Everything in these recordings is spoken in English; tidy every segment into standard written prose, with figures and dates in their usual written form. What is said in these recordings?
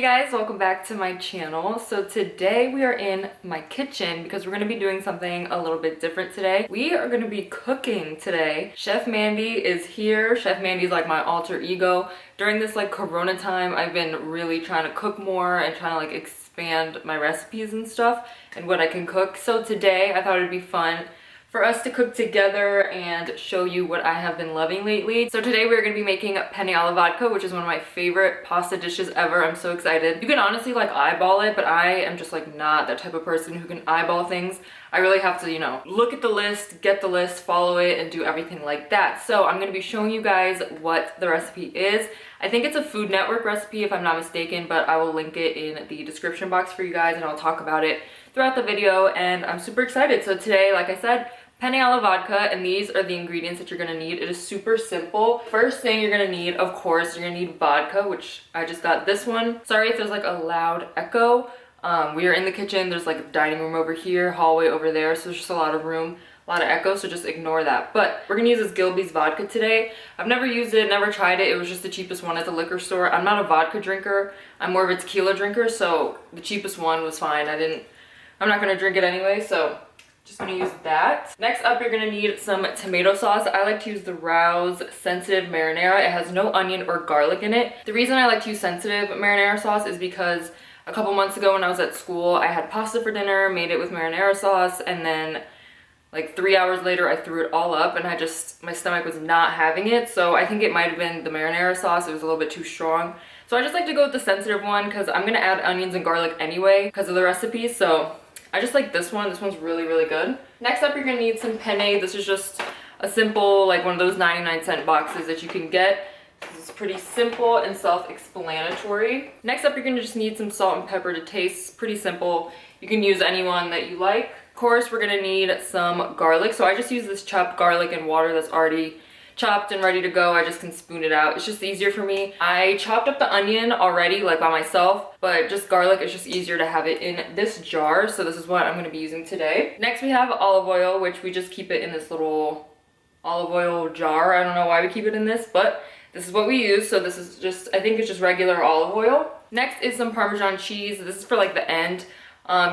guys, welcome back to my channel. So today we are in my kitchen because we're going to be doing something a little bit different today. We are going to be cooking today. Chef Mandy is here. Chef Mandy is like my alter ego. During this like Corona time, I've been really trying to cook more and trying to like expand my recipes and stuff and what I can cook. So today I thought it'd be fun for us to cook together and show you what I have been loving lately. So today we're gonna be making Penne Alla Vodka, which is one of my favorite pasta dishes ever. I'm so excited. You can honestly like eyeball it, but I am just like not that type of person who can eyeball things. I really have to, you know, look at the list, get the list, follow it, and do everything like that. So I'm gonna be showing you guys what the recipe is. I think it's a Food Network recipe if I'm not mistaken, but I will link it in the description box for you guys and I'll talk about it throughout the video, and I'm super excited. So today, like I said, Penne Alla Vodka, and these are the ingredients that you're gonna need. It is super simple. First thing you're gonna need, of course, you're gonna need vodka, which I just got this one. Sorry if there's like a loud echo. We are in the kitchen. There's like a dining room over here, hallway over there, so there's just a lot of room, a lot of echo, so just ignore that. But we're gonna use this Gilby's vodka today. I've never used it, never tried it. It was just the cheapest one at the liquor store. I'm not a vodka drinker. I'm more of a tequila drinker, so the cheapest one was fine. I'm not gonna drink it anyway, so just gonna use that. Next up, you're gonna need some tomato sauce. I like to use the Rouse Sensitive Marinara. It has no onion or garlic in it. The reason I like to use sensitive marinara sauce is because a couple months ago when I was at school, I had pasta for dinner, made it with marinara sauce, and then like 3 hours later, I threw it all up and my stomach was not having it. So I think it might have been the marinara sauce. It was a little bit too strong. So I just like to go with the sensitive one because I'm gonna add onions and garlic anyway because of the recipe. So I just like this one. This one's really, really good. Next up, you're gonna need some penne. This is just a simple, like one of those 99-cent boxes that you can get. This is pretty simple and self-explanatory. Next up, you're gonna just need some salt and pepper to taste. Pretty simple. You can use any one that you like. Of course, we're gonna need some garlic. So I just use this chopped garlic and water that's already chopped and ready to go. I just can spoon it out. It's just easier for me. I chopped up the onion already like by myself, but just garlic is just easier to have it in this jar. So this is what I'm going to be using today. Next we have olive oil, which we just keep it in this little olive oil jar. I don't know why we keep it in this, but this is what we use. So this is just, I think it's just regular olive oil. Next is some Parmesan cheese. This is for like the end.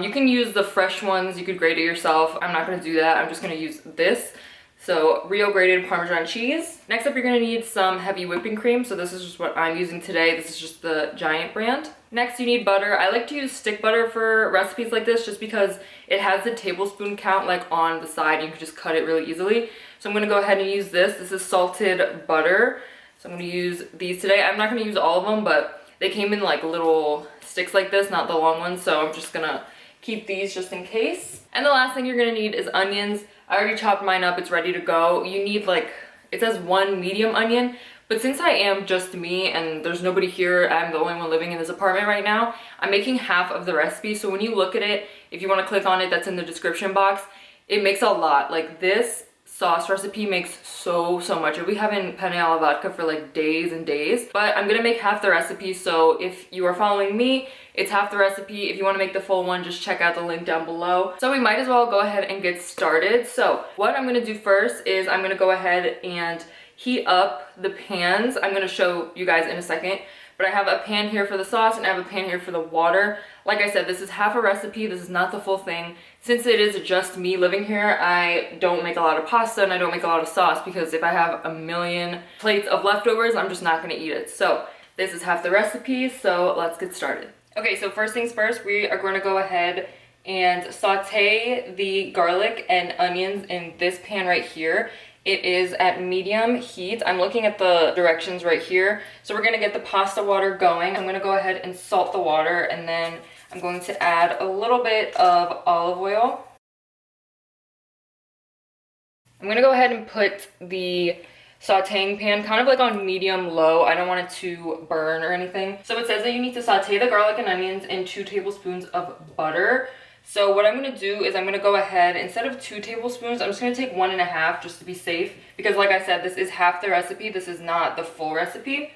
You can use the fresh ones. You could grate it yourself. I'm not going to do that. I'm just going to use this. So Rio grated Parmesan cheese. Next up, you're gonna need some heavy whipping cream. So this is just what I'm using today. This is just the Giant brand. Next, you need butter. I like to use stick butter for recipes like this just because it has the tablespoon count like on the side. You can just cut it really easily. So I'm gonna go ahead and use this. This is salted butter. So I'm gonna use these today. I'm not gonna use all of them, but they came in like little sticks like this, not the long ones. So I'm just gonna keep these just in case. And the last thing you're gonna need is onions. I already chopped mine up, it's ready to go. You need like, it says 1 medium onion, but since I am just me and there's nobody here, I'm the only one living in this apartment right now, I'm making half of the recipe. So when you look at it, if you wanna click on it, that's in the description box, it makes a lot. Like this sauce recipe makes so much. I'll be having Penne Alla Vodka for like days and days, but I'm gonna make half the recipe. So if you are following me, it's half the recipe. If you want to make the full one, just check out the link down below. So we might as well go ahead and get started. So what I'm gonna do first is I'm gonna go ahead and heat up the pans. I'm gonna show you guys in a second, but I have a pan here for the sauce and I have a pan here for the water. Like I said, this is half a recipe. This is not the full thing. Since it is just me living here, I don't make a lot of pasta and I don't make a lot of sauce because if I have a million plates of leftovers, I'm just not gonna eat it. So this is half the recipe, so let's get started. Okay, so first things first, we are going to go ahead and saute the garlic and onions in this pan right here. It is at medium heat. I'm looking at the directions right here. So we're going to get the pasta water going. I'm going to go ahead and salt the water, and then I'm going to add a little bit of olive oil. I'm going to go ahead and put the sauteing pan kind of like on medium low. I don't want it to burn or anything. So it says that you need to saute the garlic and onions in 2 tablespoons of butter. So what I'm gonna do is I'm gonna go ahead, instead of 2 tablespoons, I'm just gonna take 1.5 just to be safe. Because like I said, this is half the recipe. This is not the full recipe.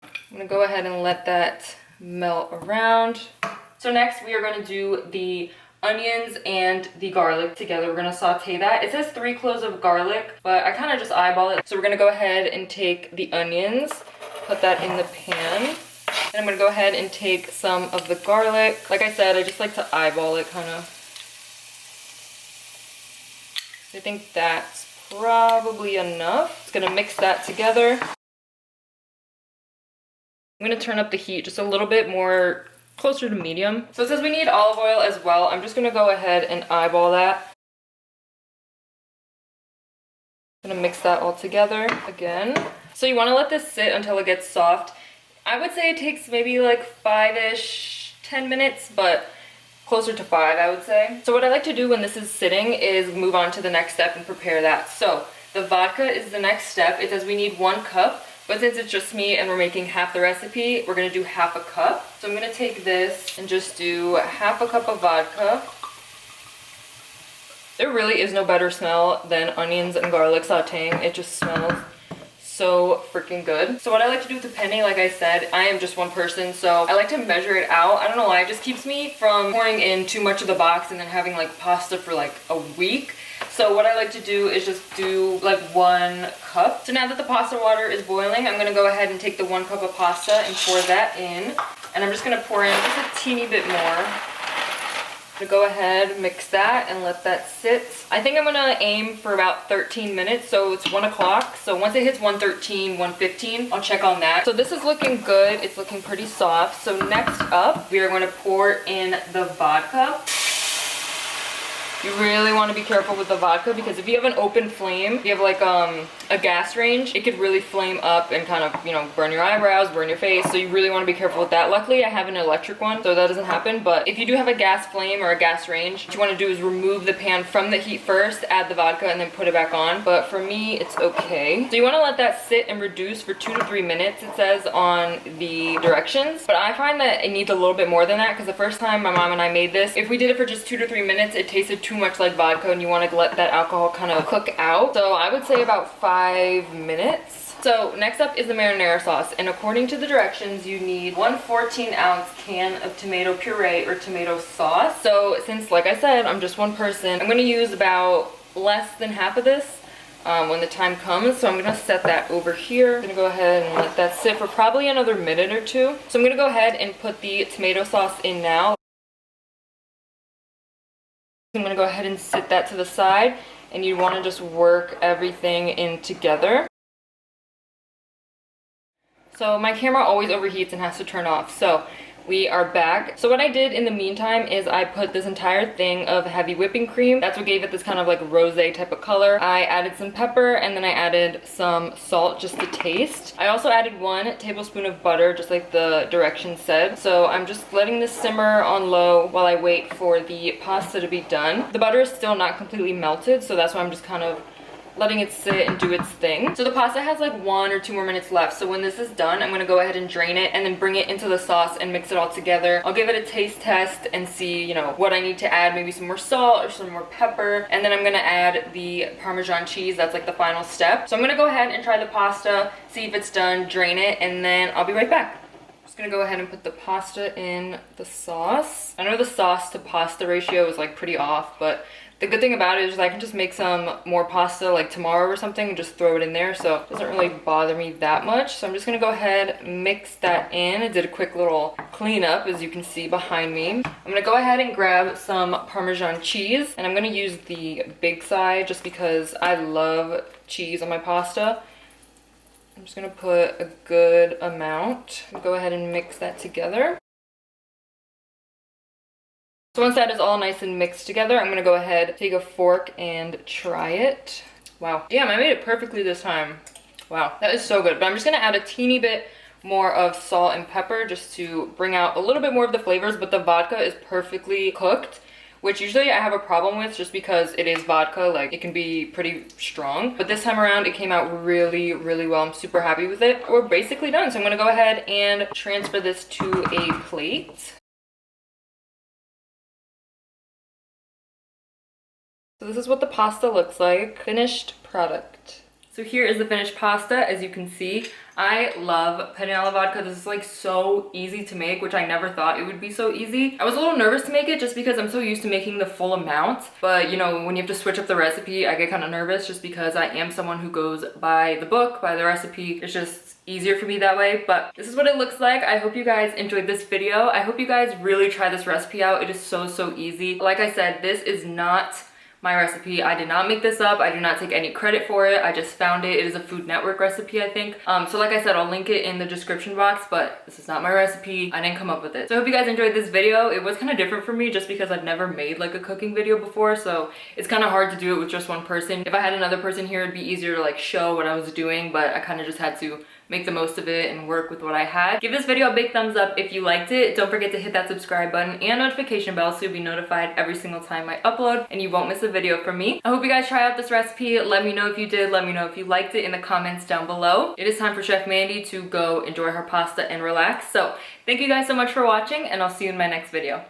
I'm gonna go ahead and let that melt around. So next we are gonna do the onions and the garlic together. We're gonna saute that. It says 3 cloves of garlic, but I kind of just eyeball it. So we're gonna go ahead and take the onions, put that in the pan. And I'm gonna go ahead and take some of the garlic. Like I said, I just like to eyeball it kind of. I think that's probably enough. Just gonna mix that together. I'm gonna turn up the heat just a little bit more, closer to medium. So it says we need olive oil as well. I'm just gonna go ahead and eyeball that. I'm gonna mix that all together again. So you wanna let this sit until it gets soft. I would say it takes maybe like 5-ish, 10 minutes, but closer to 5, I would say. So what I like to do when this is sitting is move on to the next step and prepare that. So the vodka is the next step. It says we need 1 cup, but since it's just me and we're making half the recipe, we're gonna do half a cup. So I'm gonna take this and just do half a cup of vodka. There really is no better smell than onions and garlic sauteing. It just smells so freaking good. So what I like to do with the penne, like I said, I am just one person, so I like to measure it out. I don't know why, it just keeps me from pouring in too much of the box and then having like pasta for like a week. So what I like to do is just do like 1 cup. So now that the pasta water is boiling, I'm gonna go ahead and take the 1 cup of pasta and pour that in. And I'm just gonna pour in just a teeny bit more. To go ahead, mix that and let that sit. I think I'm gonna aim for about 13 minutes, so it's 1 o'clock. So once it hits 1:13, 1:15, I'll check on that. So this is looking good, it's looking pretty soft. So next up, we are gonna pour in the vodka. You really want to be careful with the vodka because if you have an open flame, if you have like a gas range, it could really flame up and kind of, you know, burn your eyebrows, burn your face. So you really want to be careful with that. Luckily, I have an electric one, so that doesn't happen. But if you do have a gas flame or a gas range, what you want to do is remove the pan from the heat first, add the vodka, and then put it back on. But for me, it's okay. So you want to let that sit and reduce for 2 to 3 minutes, it says on the directions. But I find that it needs a little bit more than that because the first time my mom and I made this, if we did it for just 2 to 3 minutes, it tasted too much like vodka and you want to let that alcohol kind of cook out. So I would say about 5 minutes. So next up is the marinara sauce, and according to the directions you need 1 14-ounce can of tomato puree or tomato sauce. So since, like I said, I'm just one person, I'm going to use about less than half of this when the time comes. So I'm going to set that over here. I'm going to go ahead and let that sit for probably another minute or 2. So I'm going to go ahead and put the tomato sauce in now. I'm going to go ahead and sit that to the side, and you want to just work everything in together. So my camera always overheats and has to turn off, so we are back. So what I did in the meantime is I put this entire thing of heavy whipping cream. That's what gave it this kind of like rosé type of color. I added some pepper and then I added some salt just to taste. I also added 1 tablespoon of butter, just like the directions said. So I'm just letting this simmer on low while I wait for the pasta to be done. The butter is still not completely melted, so that's why I'm just kind of letting it sit and do its thing. So the pasta has like 1 or 2 more minutes left. So when this is done, I'm gonna go ahead and drain it and then bring it into the sauce and mix it all together. I'll give it a taste test and see, you know, what I need to add, maybe some more salt or some more pepper. And then I'm gonna add the Parmesan cheese. That's like the final step. So I'm gonna go ahead and try the pasta, see if it's done, drain it, and then I'll be right back. Just gonna go ahead and put the pasta in the sauce. I know the sauce to pasta ratio is like pretty off, but the good thing about it is I can just make some more pasta like tomorrow or something and just throw it in there, so it doesn't really bother me that much. So I'm just gonna go ahead, mix that in. I did a quick little cleanup, as you can see behind me. I'm gonna go ahead and grab some Parmesan cheese, and I'm gonna use the big side just because I love cheese on my pasta. I'm just gonna put a good amount. Go ahead and mix that together. So once that is all nice and mixed together, I'm gonna go ahead, take a fork and try it. Wow, damn, I made it perfectly this time. Wow, that is so good. But I'm just gonna add a teeny bit more of salt and pepper just to bring out a little bit more of the flavors, but the vodka is perfectly cooked, which usually I have a problem with just because it is vodka, like it can be pretty strong. But this time around, it came out really, really well. I'm super happy with it. We're basically done. So I'm gonna go ahead and transfer this to a plate. So this is what the pasta looks like. Finished product. So here is the finished pasta. As you can see, I love Penne Alla Vodka. This is like so easy to make, which I never thought it would be so easy. I was a little nervous to make it just because I'm so used to making the full amount. But you know, when you have to switch up the recipe, I get kind of nervous just because I am someone who goes by the book, by the recipe. It's just easier for me that way. But this is what it looks like. I hope you guys enjoyed this video. I hope you guys really try this recipe out. It is so easy. Like I said, this is not my recipe. I did not make this up. I do not take any credit for it. I just found it. It is a Food Network recipe, I think. So like I said, I'll link it in the description box, but this is not my recipe. I didn't come up with it. So I hope you guys enjoyed this video. It was kind of different for me just because I've never made like a cooking video before, so it's kind of hard to do it with just one person. If I had another person here, it'd be easier to like show what I was doing, but I kind of just had to make the most of it and work with what I had. Give this video a big thumbs up if you liked it. Don't forget to hit that subscribe button and notification bell so you'll be notified every single time I upload and you won't miss a video from me. I hope you guys try out this recipe. Let me know if you did. Let me know if you liked it in the comments down below. It is time for Chef Mandy to go enjoy her pasta and relax. So thank you guys so much for watching, and I'll see you in my next video.